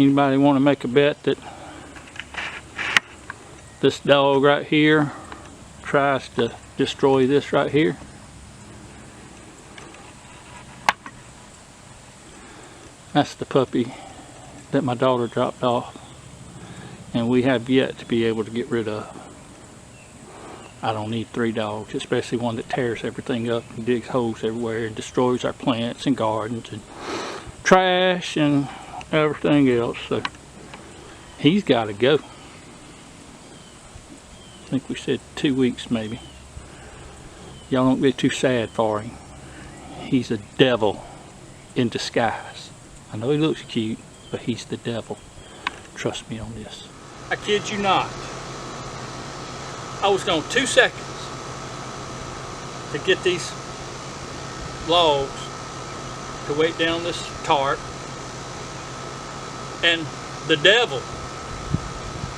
Anybody want to make a bet that this dog right here tries to destroy this right here? That's the puppy that my daughter dropped off, and we have yet to be able to get rid of. I don't need 3 dogs, especially one that tears everything up and digs holes everywhere and destroys our plants and gardens and trash and everything else. So he's got to go. I think we said 2 weeks maybe. Y'all don't get too sad for him. He's a devil in disguise. I know he looks cute, but he's the devil. Trust me on this. I kid you not. I was gone 2 seconds to get these logs to weight down this tarp, and the devil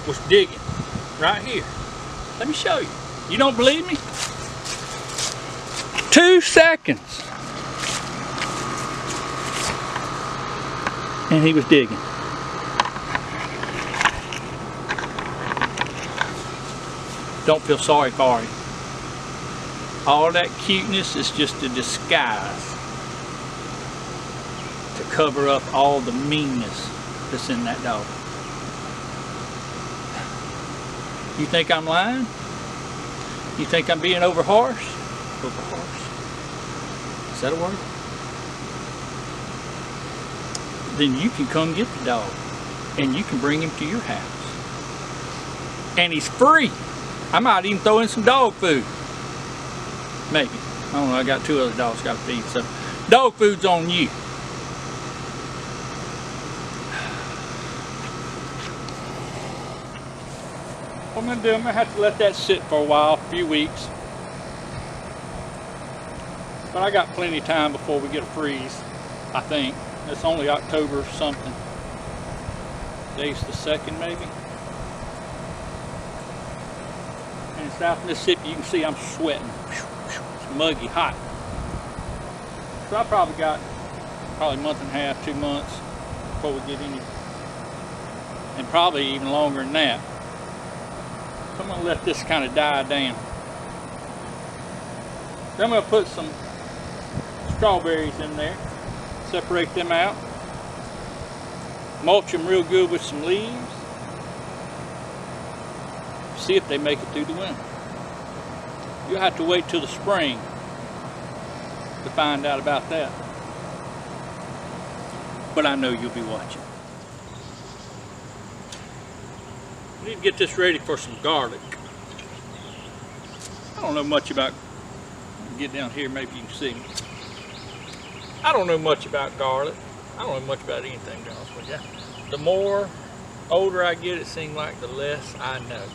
was digging right here. Let me show you. You don't believe me? 2 seconds. And he was digging. Don't feel sorry for him. All that cuteness is just a disguise to cover up all the meanness that's in that dog. You think I'm lying? You think I'm being over harsh? Over harsh. Is that a word? Then you can come get the dog and you can bring him to your house. And he's free. I might even throw in some dog food. Maybe. I don't know, I got 2 other dogs got to feed, so dog food's on you. What I'm going to do, I'm going to have to let that sit for a while, a few weeks. But I got plenty of time before we get a freeze, I think. It's only October something. Today's the 2nd maybe. In South Mississippi, you can see I'm sweating. It's muggy, hot. So I probably got a month and a half, 2 months before we get any, and probably even longer than that. So I'm going to let this kind of die down. Then I'm going to put some strawberries in there, separate them out, mulch them real good with some leaves. See if they make it through the winter. You'll have to wait till the spring to find out about that. But I know you'll be watching. I need to get this ready for some garlic. I don't know much about, get down here, maybe you can see me. I don't know much about garlic. I don't know much about anything, to be honest with you. The more older I get, it seems like the less I know.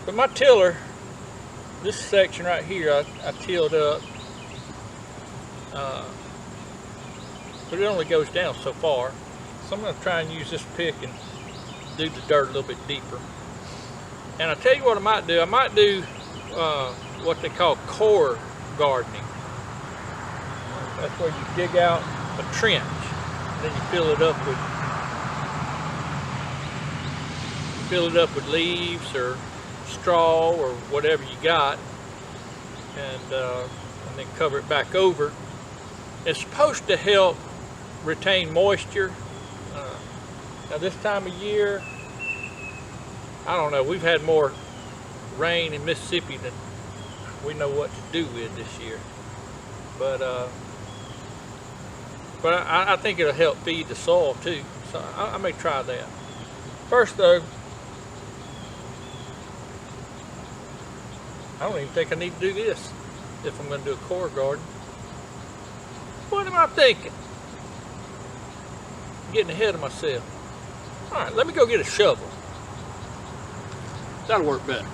But my tiller, this section right here, I tilled up, but it only goes down so far. So I'm going to try and use this pick and do the dirt a little bit deeper. And I'll tell you what I might do. I might do what they call core gardening. That's where you dig out a trench, and then you fill it up with leaves or straw or whatever you got, and then cover it back over. It's supposed to help retain moisture. Now this time of year, I don't know, we've had more rain in Mississippi than we know what to do with this year. But I think it'll help feed the soil too, so I may try that. First though, I don't even think I need to do this if I'm going to do a core garden. What am I thinking? Getting ahead of myself. Alright, let me go get a shovel. That'll work better.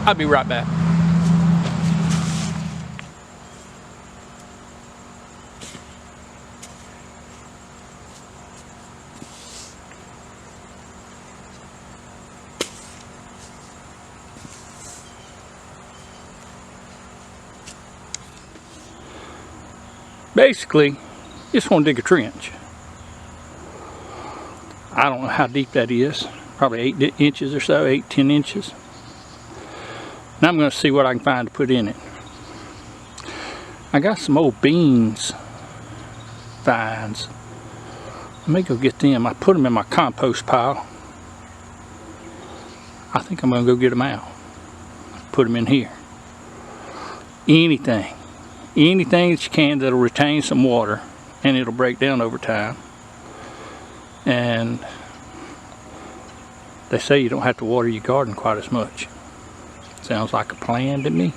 I'll be right back. basically, just want to dig a trench. I don't know how deep that is. Probably 8 inches or so, 8-10 inches. And I'm going to see what I can find to put in it. I got some old beans vines. Let me go get them. I put them in my compost pile. I think I'm going to go get them out. Put them in here. Anything that you can that'll retain some water, and it'll break down over time. And they say you don't have to water your garden quite as much. Sounds like a plan to me.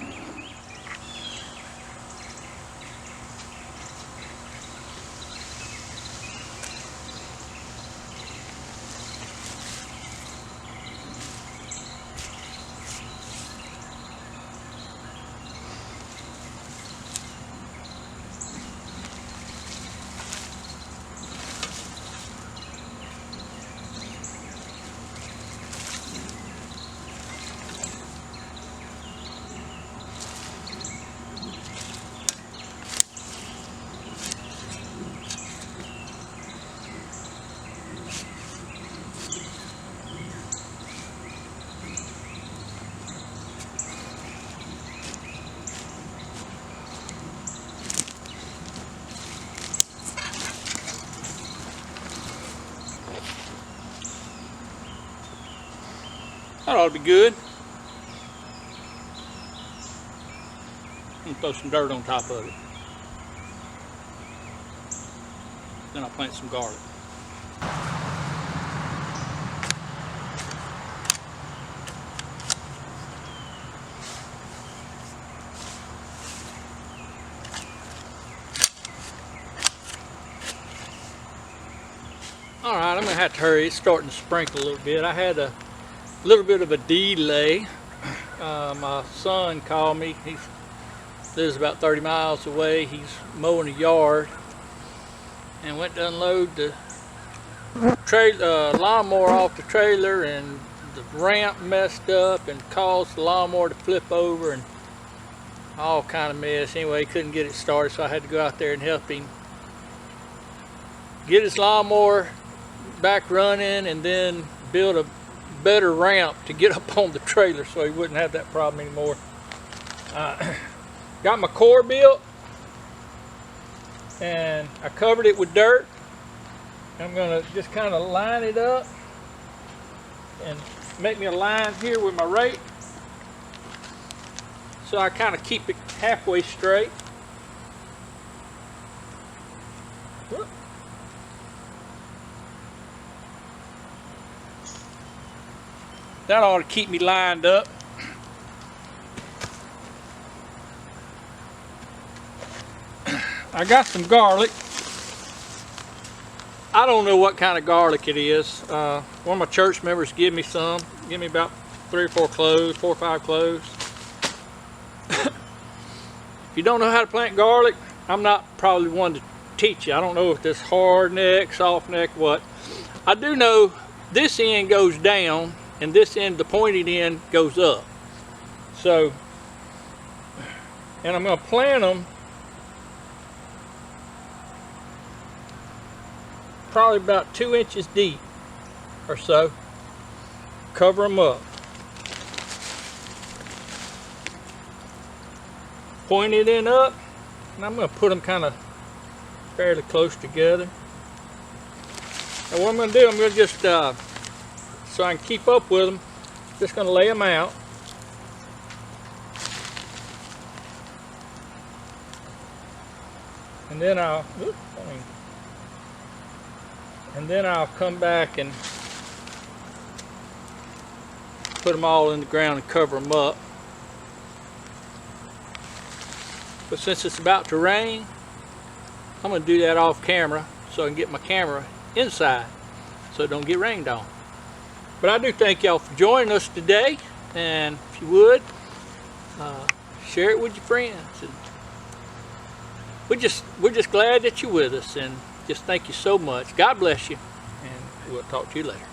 That ought to be good. I'm gonna throw some dirt on top of it. Then I'll plant some garlic. All right, I'm gonna have to hurry. It's starting to sprinkle a little bit. I had a little bit of a delay. My son called me. He lives about 30 miles away. He's mowing a yard and went to unload the lawnmower off the trailer, and the ramp messed up and caused the lawnmower to flip over and all kind of mess. Anyway, he couldn't get it started, so I had to go out there and help him get his lawnmower back running and then build a better ramp to get up on the trailer so he wouldn't have that problem anymore. Got my core built, and I covered it with dirt. I'm gonna just kind of line it up and make me a line here with my rake so I kind of keep it halfway straight. Whoop. That ought to keep me lined up. I got some garlic. I don't know what kind of garlic it is. One of my church members gave me some. Give me about 3 or 4 cloves, 4 or 5 cloves. If you don't know how to plant garlic, I'm not probably one to teach you. I don't know if this hard neck, soft neck, what. I do know this end goes down and this end, the pointed end, goes up. So, and I'm going to plant them probably about 2 inches deep or so. Cover them up. Pointed end up, and I'm going to put them kind of fairly close together. And what I'm going to do, I'm going to just, so I can keep up with them, just going to lay them out. And then I'll come back and put them all in the ground and cover them up. But since it's about to rain, I'm going to do that off camera so I can get my camera inside so it don't get rained on. But I do thank y'all for joining us today, and if you would, share it with your friends. And we're just glad that you're with us, and just thank you so much. God bless you, and we'll talk to you later.